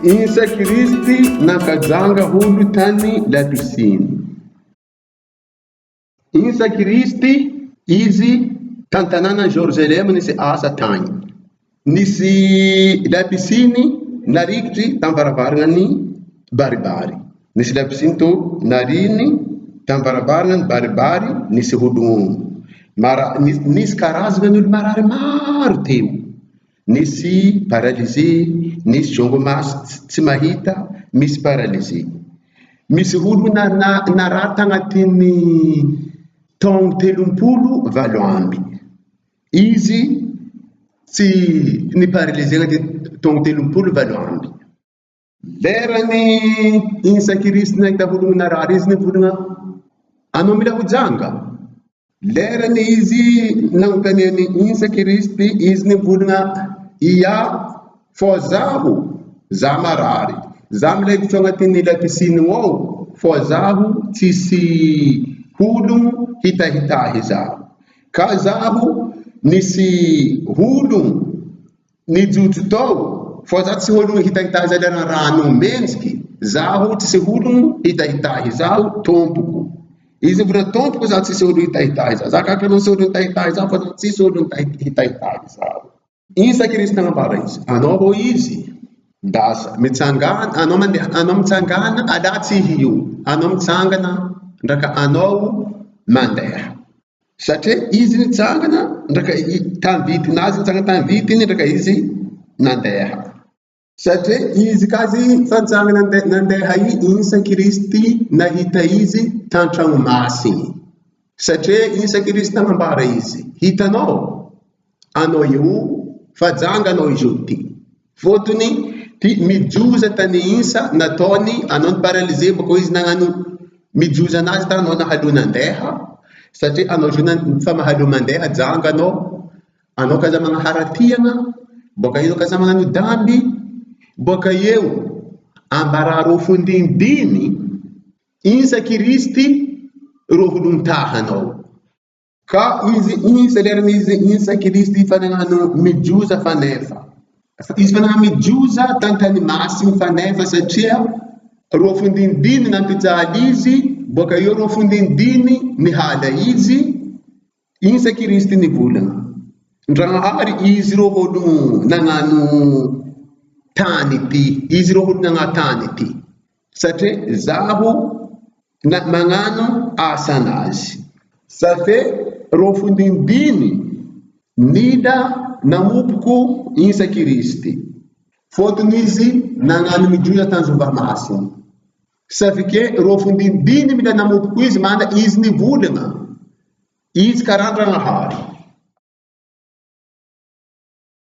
Isa Kristi nakajanga hulu tani la pisini. Isa Kristi izy tantanana Jerusalem nisi asa tany. Nisi la pisini narikitry tambaravarana ny baribary. Nisy la pisini to narini tambaravarana ny baribary nisy holo nisy karazana olo marary maro teo. Nisy paralysé, nisy jongomasy tsy mahita, misy paralysé. Misy olo narary tagnatin'ny taogno 30 amby. Izy tsy ny paralysé agnaty taogno 30 amby. Lerany Isa Kristi nahita olo narary izy nivolagna anao mila hojanga. Lerany izy nagnontaniany Isa Kristi izy nivolagna ia fô zaho marary. Zaho milaikitry agnatin'ny lapisiny ao fô zaho tsisy ologno hitahitahy zaho. Ka zaho nisy ologno nijojo tao fô zaho tsy ologno hitahitahy zaho lerana rano mentsiky. Zaho tsisy ologno hitahitahy zaho tompoko. Izy volagna tompoko zaho tsisy ologno hitahitahy zaho. Zaho kakany misy ologno hitahitahy zaho fô tsisy ologno hitahitahy zaho. Isa Kristi nagnambara izy, anao ho izy dasa mitsangana, anao mitsangana ala tsy hio, anao mitsangana ndraka anao mandeha. Satria izy nitsangana ndraka tany vitinazy nitsangana tany vitiny ndraka izy nandeha. Satria izy kazy fantsangana nandeha Isa Kristi nahita izy tan-tragno masiny. Satria Isa Kristi nagnambara izy, hitanao anao io fajanga anao izy ty. Fotony ty mijoza tany Isa nataony anao ny paralysé bako izy nagnano mijoza anazy ta anao nahalo nandeha. Satria anao fa mahalo mandeha janga anao kaza magnaharatiagna, boka eo kaza magnano damby, boka eo ambara rofondindiny Isa Kristi roholontahanao. Ka izy lerany Isa Kristi fanagnano mijoza fanefa. Izy fanagnano mijoza tany masiny fanefa satria rofondindiny nampijaly izy, boka eo rofondindiny nihala izy. Isa Kristi nivolagna ndragnahary izy ro olo nagnano tany ty, izy ro olo nagna tany ty. Satria zaho magnano asanazy. Satria rofondindiny nila namopoko Isa Kristi. Fotony izy nagnano mijoza tanjova masiny. Safike rofondindiny mila namopoko izy mana izy nivolagna. Izy karandragnahary.